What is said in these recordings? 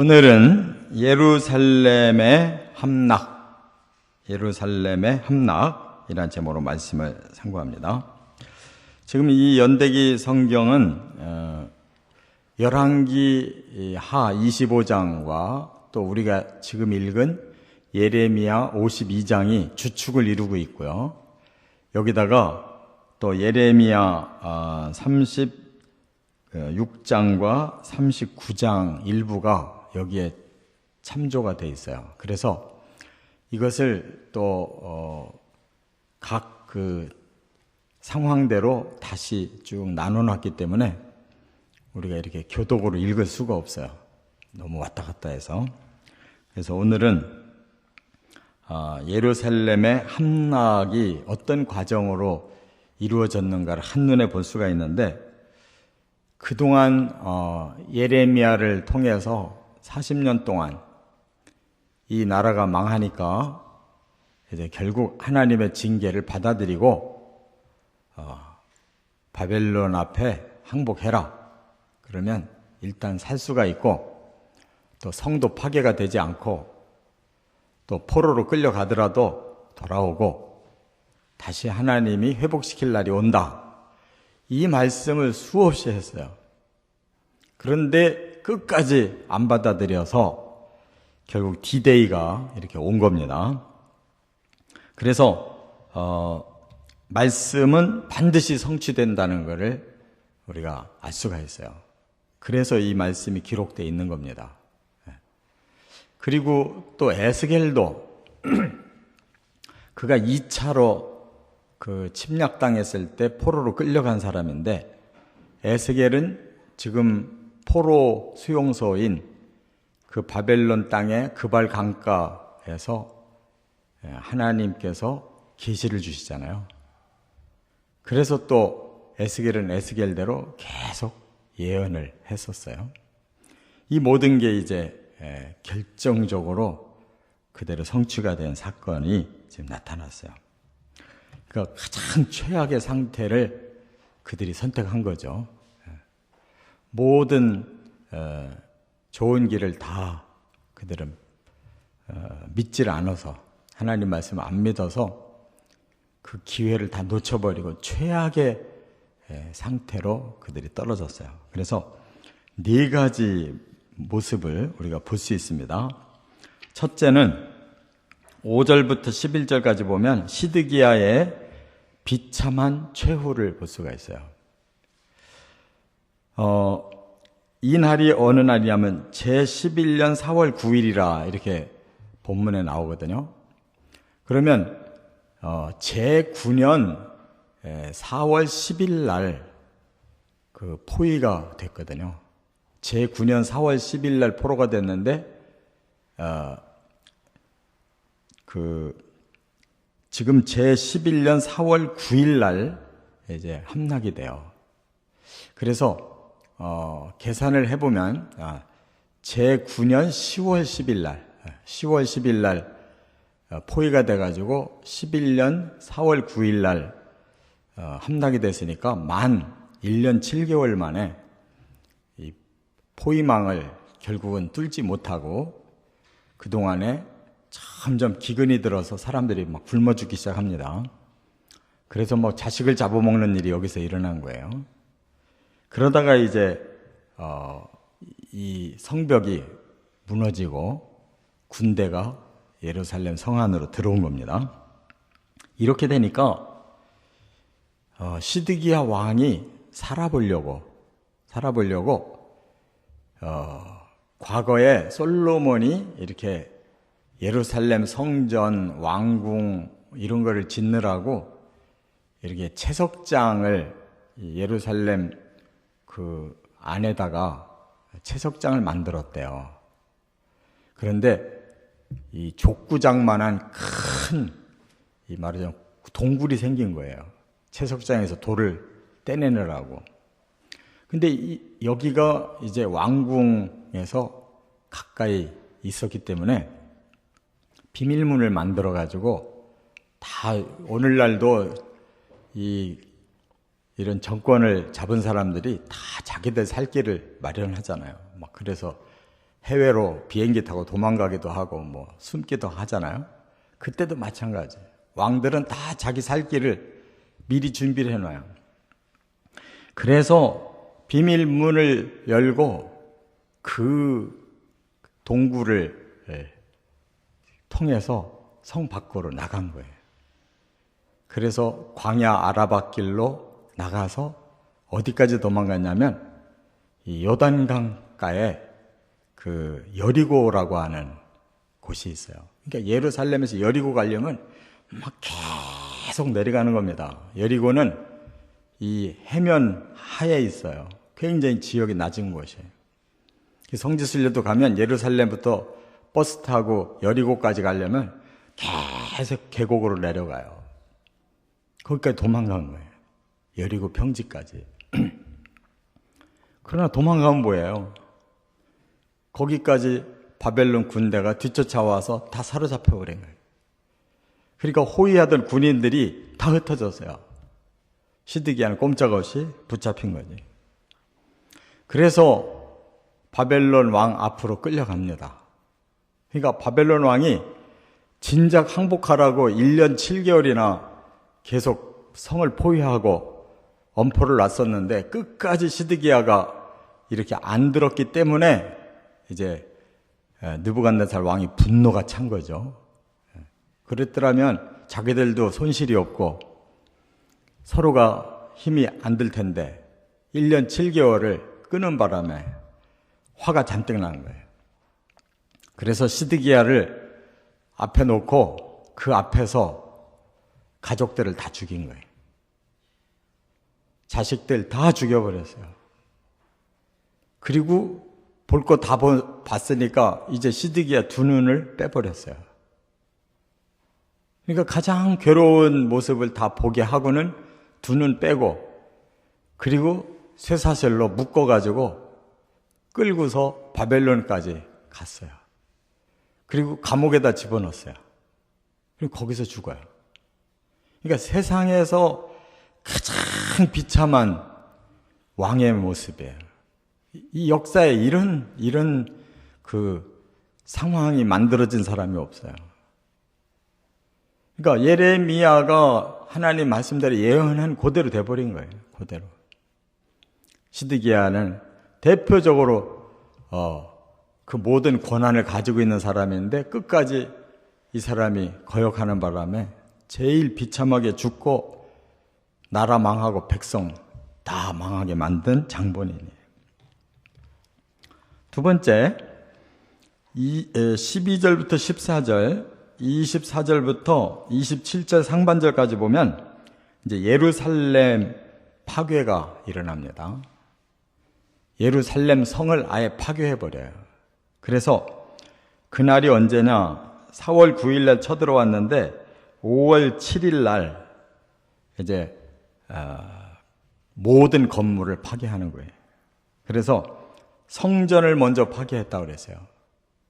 오늘은 예루살렘의 함락이라는 제목으로 말씀을 상고합니다. 지금 이 연대기 성경은 열왕기 하 25장과 또 우리가 지금 읽은 예레미야 52장이 주축을 이루고 있고요. 여기다가 또 예레미야 36장과 39장 일부가 여기에 참조가 되어 있어요. 그래서 이것을 또 각 그 상황대로 다시 쭉 나눠놨기 때문에 우리가 이렇게 교독으로 읽을 수가 없어요. 너무 왔다 갔다 해서. 그래서 오늘은 예루살렘의 함락이 어떤 과정으로 이루어졌는가를 한눈에 볼 수가 있는데, 그동안 예레미야를 통해서 40년 동안 이 나라가 망하니까 이제 결국 하나님의 징계를 받아들이고 바벨론 앞에 항복해라. 그러면 일단 살 수가 있고, 또 성도 파괴가 되지 않고, 또 포로로 끌려가더라도 돌아오고 다시 하나님이 회복시킬 날이 온다. 이 말씀을 수없이 했어요. 그런데 끝까지 안 받아들여서 결국 D-Day가 이렇게 온 겁니다. 그래서 말씀은 반드시 성취된다는 것을 우리가 알 수가 있어요. 그래서 이 말씀이 기록되어 있는 겁니다. 그리고 또 에스겔도 그가 2차로 그 침략당했을 때 포로로 끌려간 사람인데, 에스겔은 지금 포로 수용소인 그 바벨론 땅의 그발 강가에서 하나님께서 계시를 주시잖아요. 그래서 또 에스겔은 에스겔대로 계속 예언을 했었어요. 이 모든 게 이제 결정적으로 그대로 성취가 된 사건이 지금 나타났어요. 그러니까 가장 최악의 상태를 그들이 선택한 거죠. 모든 좋은 길을 다 그들은 믿지를 않아서, 하나님 말씀을 안 믿어서 그 기회를 다 놓쳐버리고 최악의 상태로 그들이 떨어졌어요. 그래서 네 가지 모습을 우리가 볼 수 있습니다. 첫째는 5절부터 11절까지 보면 시드기야의 비참한 최후를 볼 수가 있어요. 이 날이 어느 날이냐면 제11년 4월 9일이라 이렇게 본문에 나오거든요. 그러면 제9년 4월 10일 날 그 포위가 됐거든요. 제9년 4월 10일 날 포로가 됐는데, 지금 제11년 4월 9일 날 이제 함락이 돼요. 그래서, 계산을 해보면, 제9년 10월 10일 날 포위가 돼가지고 11년 4월 9일 날 함락이 됐으니까 만 1년 7개월 만에 이 포위망을 결국은 뚫지 못하고 그동안에 점점 기근이 들어서 사람들이 막 굶어 죽기 시작합니다. 그래서 뭐 자식을 잡아먹는 일이 여기서 일어난 거예요. 그러다가 이제 이 성벽이 무너지고 군대가 예루살렘 성 안으로 들어온 겁니다. 이렇게 되니까 시드기야 왕이 살아보려고 과거에 솔로몬이 이렇게 예루살렘 성전, 왕궁 이런 거를 짓느라고 이렇게 채석장을 예루살렘 그 안에다가 채석장을 만들었대요. 그런데 이 족구장만한 큰 이 말하자면 동굴이 생긴 거예요. 채석장에서 돌을 떼내느라고. 근데 여기가 이제 왕궁에서 가까이 있었기 때문에 비밀문을 만들어 가지고 다 오늘날도 이런 정권을 잡은 사람들이 다 자기들 살 길을 마련하잖아요. 막 그래서 해외로 비행기 타고 도망가기도 하고 뭐 숨기도 하잖아요. 그때도 마찬가지예요. 왕들은 다 자기 살 길을 미리 준비를 해놔요. 그래서 비밀문을 열고 그 동굴을 통해서 성 밖으로 나간 거예요. 그래서 광야 아라밧길로 나가서 어디까지 도망갔냐면 이 요단강가에 그 여리고라고 하는 곳이 있어요. 그러니까 예루살렘에서 여리고 가려면 막 계속 내려가는 겁니다. 여리고는 이 해면 하에 있어요. 굉장히 지역이 낮은 곳이에요. 성지순례도 가면 예루살렘부터 버스 타고 여리고까지 가려면 계속 계곡으로 내려가요. 거기까지 도망간 거예요. 여리고 평지까지. 그러나 도망가면 뭐예요? 거기까지 바벨론 군대가 뒤쫓아와서 다 사로잡혀 버린 거예요. 그러니까 호위하던 군인들이 다 흩어졌어요. 시드기야는 꼼짝없이 붙잡힌 거지. 그래서 바벨론 왕 앞으로 끌려갑니다. 그러니까 바벨론 왕이 진작 항복하라고 1년 7개월이나 계속 성을 포위하고 엄포를 놨었는데 끝까지 시드기야가 이렇게 안 들었기 때문에 이제 느부갓네살 왕이 분노가 찬 거죠. 그랬더라면 자기들도 손실이 없고 서로가 힘이 안 들 텐데 1년 7개월을 끄는 바람에 화가 잔뜩 난 거예요. 그래서 시드기야를 앞에 놓고 그 앞에서 가족들을 다 죽인 거예요. 자식들 다 죽여버렸어요. 그리고 볼 거 다 봤으니까 이제 시드기야 두 눈을 빼버렸어요. 그러니까 가장 괴로운 모습을 다 보게 하고는 두 눈 빼고 그리고 쇠사슬로 묶어가지고 끌고서 바벨론까지 갔어요. 그리고 감옥에다 집어넣었어요. 그리고 거기서 죽어요. 그러니까 세상에서 가장 비참한 왕의 모습이에요. 이 역사에 이런 그 상황이 만들어진 사람이 없어요. 그러니까 예레미야가 하나님 말씀대로 예언한 그대로 돼버린 거예요. 그대로. 시드기야는 대표적으로 그 모든 권한을 가지고 있는 사람인데 끝까지 이 사람이 거역하는 바람에 제일 비참하게 죽고 나라 망하고 백성 다 망하게 만든 장본인이에요. 두 번째, 12절부터 14절, 24절부터 27절 상반절까지 보면 이제 예루살렘 파괴가 일어납니다. 예루살렘 성을 아예 파괴해버려요. 그래서 그날이 언제냐, 4월 9일 날 쳐들어왔는데 5월 7일 날 이제 모든 건물을 파괴하는 거예요. 그래서 성전을 먼저 파괴했다고 그랬어요.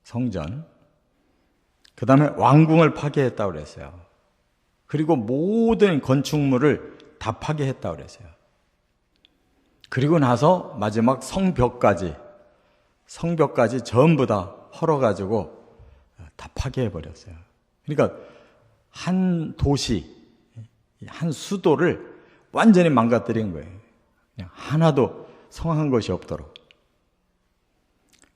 성전. 그 다음에 왕궁을 파괴했다고 그랬어요. 그리고 모든 건축물을 다 파괴했다고 그랬어요. 그리고 나서 마지막 성벽까지 전부 다 헐어가지고 다 파괴해버렸어요. 그러니까 한 도시, 한 수도를 완전히 망가뜨린 거예요. 그냥 하나도 성한 것이 없도록.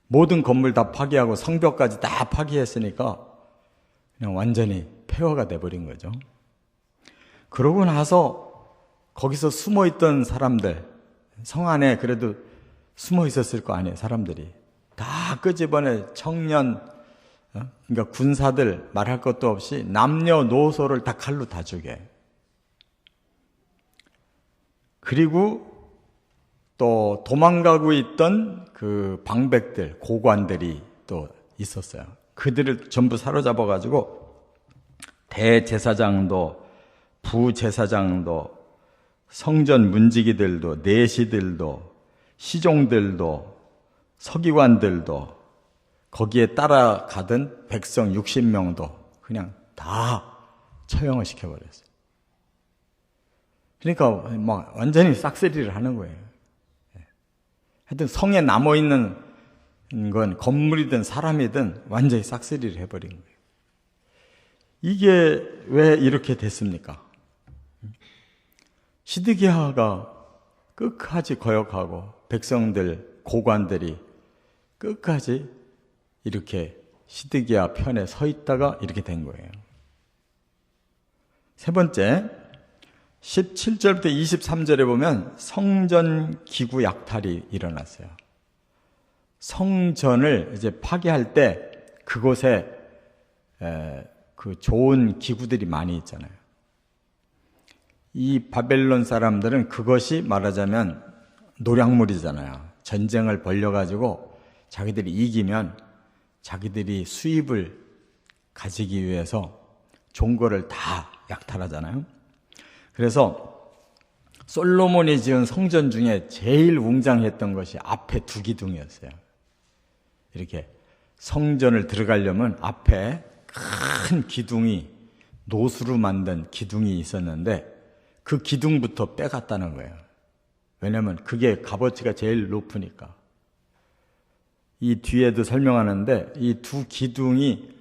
모든 건물 다 파괴하고 성벽까지 다 파괴했으니까 그냥 완전히 폐허가 돼버린 거죠. 그러고 나서 거기서 숨어있던 사람들, 성 안에 그래도 숨어 있었을 거 아니에요, 사람들이. 다 끄집어내 청년, 그러니까 군사들 말할 것도 없이 남녀노소를 다 칼로 다 죽여. 그리고 또 도망가고 있던 그 방백들, 고관들이 또 있었어요. 그들을 전부 사로잡아가지고 대제사장도, 부제사장도, 성전 문지기들도, 내시들도, 시종들도, 서기관들도, 거기에 따라가던 백성 60명도 그냥 다 처형을 시켜버렸어요. 그러니까 막 완전히 싹쓸이를 하는 거예요. 하여튼 성에 남아있는 건 건물이든 사람이든 완전히 싹쓸이를 해버린 거예요. 이게 왜 이렇게 됐습니까? 시드기야가 끝까지 거역하고 백성들, 고관들이 끝까지 이렇게 시드기야 편에 서 있다가 이렇게 된 거예요. 세 번째, 17절부터 23절에 보면 성전 기구 약탈이 일어났어요. 성전을 이제 파괴할 때 그곳에 그 좋은 기구들이 많이 있잖아요. 이 바벨론 사람들은 그것이 말하자면 노략물이잖아요. 전쟁을 벌려가지고 자기들이 이기면 자기들이 수입을 가지기 위해서 좋은 거를 다 약탈하잖아요. 그래서 솔로몬이 지은 성전 중에 제일 웅장했던 것이 앞에 두 기둥이었어요. 이렇게 성전을 들어가려면 앞에 큰 기둥이, 노수로 만든 기둥이 있었는데 그 기둥부터 빼갔다는 거예요. 왜냐하면 그게 값어치가 제일 높으니까. 이 뒤에도 설명하는데 이 두 기둥이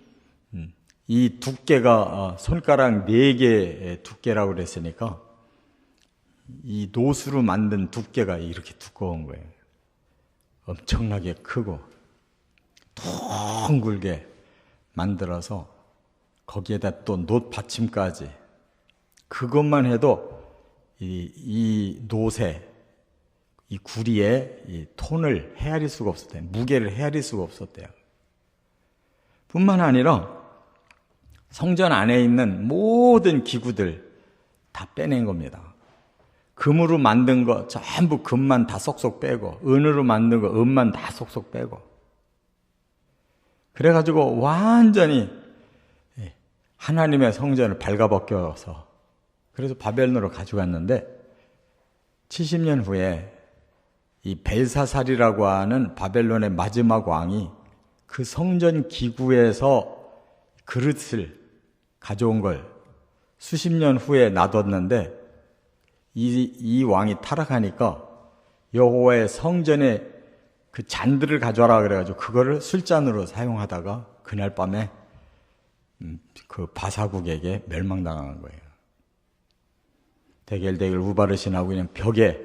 이 두께가 손가락 4개의 두께라고 그랬으니까 이 노수로 만든 두께가 이렇게 두꺼운 거예요. 엄청나게 크고 둥글게 만들어서 거기에다 또 놋 받침까지. 그것만 해도 이 놋에 이 구리에 이 톤을 헤아릴 수가 없었대요. 무게를 헤아릴 수가 없었대요. 뿐만 아니라 성전 안에 있는 모든 기구들 다 빼낸 겁니다. 금으로 만든 거 전부 금만 다 쏙쏙 빼고, 은으로 만든 거 은만 다 쏙쏙 빼고. 그래가지고 완전히 하나님의 성전을 발가벗겨서 그래서 바벨론으로 가져갔는데 70년 후에 이 벨사살이라고 하는 바벨론의 마지막 왕이 그 성전 기구에서 그릇을 가져온 걸 수십 년 후에 놔뒀는데 이 왕이 타락하니까 여호와의 성전에 그 잔들을 가져와라 그래가지고 그거를 술잔으로 사용하다가 그날 밤에 그 바사국에게 멸망당한 거예요. 대결대결 우바르신하고 그냥 벽에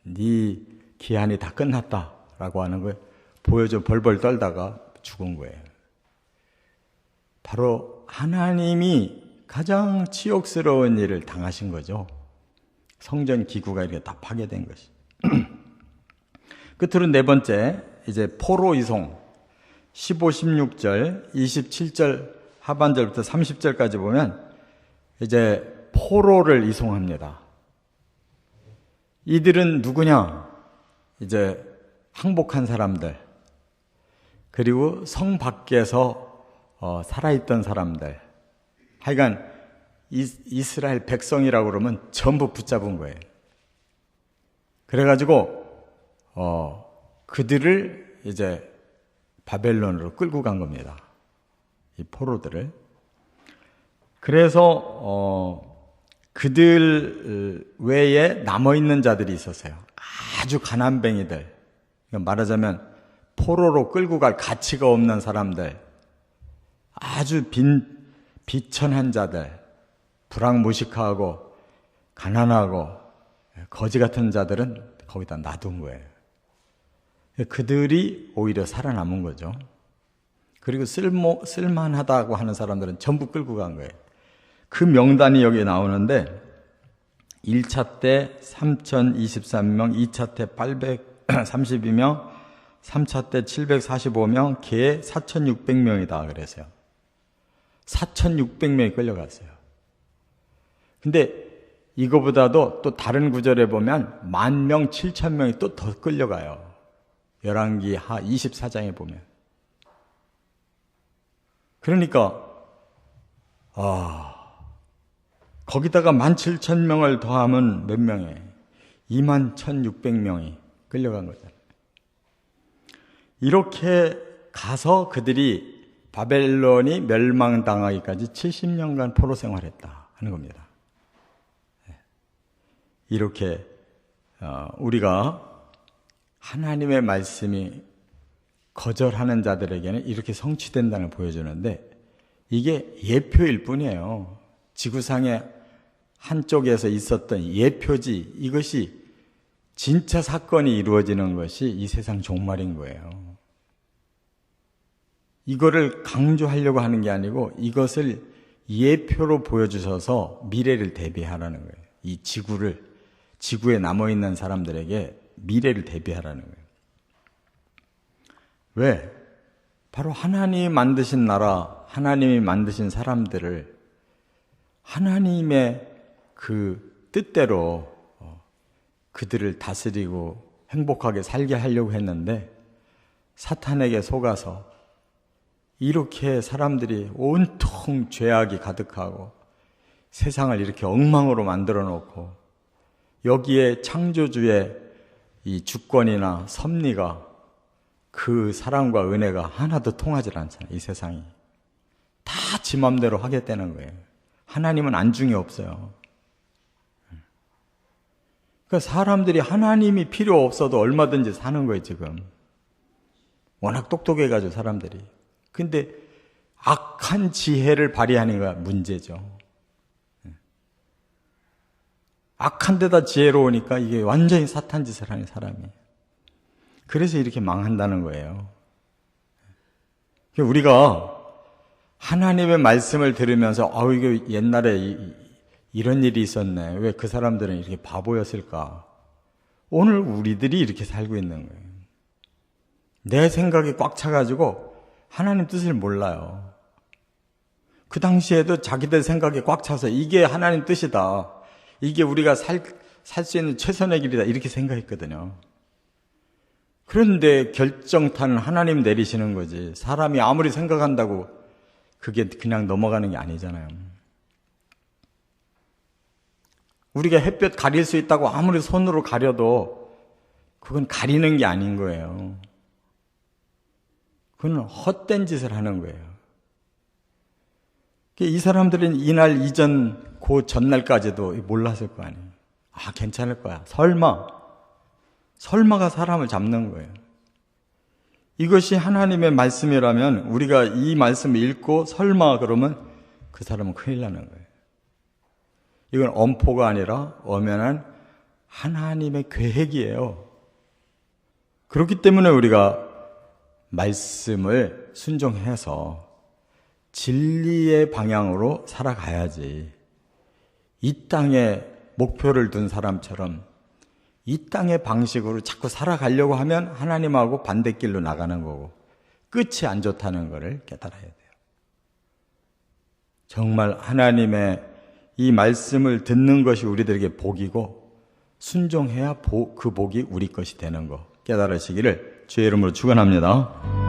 네 기한이 다 끝났다라고 하는 걸 보여줘 벌벌 떨다가 죽은 거예요. 바로 하나님이 가장 치욕스러운 일을 당하신 거죠. 성전 기구가 이렇게 다 파괴된 것이. 끝으로 네 번째, 이제 포로 이송 15, 16절, 27절 하반절부터 30절까지 보면 이제 포로를 이송합니다. 이들은 누구냐? 이제 항복한 사람들, 그리고 성 밖에서 살아있던 사람들, 하여간 이스라엘 백성이라고 그러면 전부 붙잡은 거예요. 그래가지고 그들을 이제 바벨론으로 끌고 간 겁니다. 이 포로들을. 그래서 그들 외에 남아있는 자들이 있었어요. 아주 가난뱅이들. 말하자면 포로로 끌고 갈 가치가 없는 사람들, 아주 비천한 자들, 불황무식하고 가난하고 거지 같은 자들은 거기다 놔둔 거예요. 그들이 오히려 살아남은 거죠. 그리고 쓸만하다고 하는 사람들은 전부 끌고 간 거예요. 그 명단이 여기 나오는데 1차 때 3,023명, 2차 때 832명, 3차 때 745명, 개 4,600명이다 그랬어요. 4,600명이 끌려갔어요. 근데 이거보다도 또 다른 구절에 보면 10,000명, 7,000명이 또 더 끌려가요. 열왕기 하 24장에 보면. 그러니까 거기다가 17,000명을 더하면 몇 명이에요? 21,600명이 끌려간 거잖아요. 이렇게 가서 그들이 바벨론이 멸망당하기까지 70년간 포로 생활했다 하는 겁니다. 이렇게 우리가 하나님의 말씀이 거절하는 자들에게는 이렇게 성취된다는 걸 보여주는데 이게 예표일 뿐이에요. 지구상의 한쪽에서 있었던 예표지 이것이 진짜 사건이 이루어지는 것이 이 세상 종말인 거예요. 이거를 강조하려고 하는 게 아니고 이것을 예표로 보여주셔서 미래를 대비하라는 거예요. 이 지구에 남아있는 사람들에게 미래를 대비하라는 거예요. 왜? 바로 하나님이 만드신 나라, 하나님이 만드신 사람들을 하나님의 그 뜻대로 그들을 다스리고 행복하게 살게 하려고 했는데 사탄에게 속아서 이렇게 사람들이 온통 죄악이 가득하고 세상을 이렇게 엉망으로 만들어 놓고 여기에 창조주의 이 주권이나 섭리가 그 사랑과 은혜가 하나도 통하지 않잖아요. 이 세상이 다 지 맘대로 하겠다는 거예요. 하나님은 안중에 없어요. 그러니까 사람들이 하나님이 필요 없어도 얼마든지 사는 거예요. 지금 워낙 똑똑해가지고 사람들이. 근데 악한 지혜를 발휘하는 게 문제죠. 악한 데다 지혜로우니까 이게 완전히 사탄 짓을 하는 사람이. 그래서 이렇게 망한다는 거예요. 우리가 하나님의 말씀을 들으면서 이게 옛날에 이런 일이 있었네. 왜 그 사람들은 이렇게 바보였을까? 오늘 우리들이 이렇게 살고 있는 거예요. 내 생각이 꽉 차가지고 하나님 뜻을 몰라요. 그 당시에도 자기들 생각이 꽉 차서 이게 하나님 뜻이다. 이게 우리가 살 수 있는 최선의 길이다. 이렇게 생각했거든요. 그런데 결정타는 하나님 내리시는 거지. 사람이 아무리 생각한다고 그게 그냥 넘어가는 게 아니잖아요. 우리가 햇볕 가릴 수 있다고 아무리 손으로 가려도 그건 가리는 게 아닌 거예요. 그건 헛된 짓을 하는 거예요. 이 사람들은 이날 이전 그 전날까지도 몰랐을 거 아니에요. 괜찮을 거야. 설마가 사람을 잡는 거예요. 이것이 하나님의 말씀이라면 우리가 이 말씀을 읽고 설마 그러면 그 사람은 큰일 나는 거예요. 이건 엄포가 아니라 엄연한 하나님의 계획이에요. 그렇기 때문에 우리가 말씀을 순종해서 진리의 방향으로 살아가야지. 이 땅에 목표를 둔 사람처럼 이 땅의 방식으로 자꾸 살아가려고 하면 하나님하고 반대길로 나가는 거고 끝이 안 좋다는 것을 깨달아야 돼요. 정말 하나님의 이 말씀을 듣는 것이 우리들에게 복이고 순종해야 그 복이 우리 것이 되는 거 깨달으시기를 주의 이름으로 축원합니다.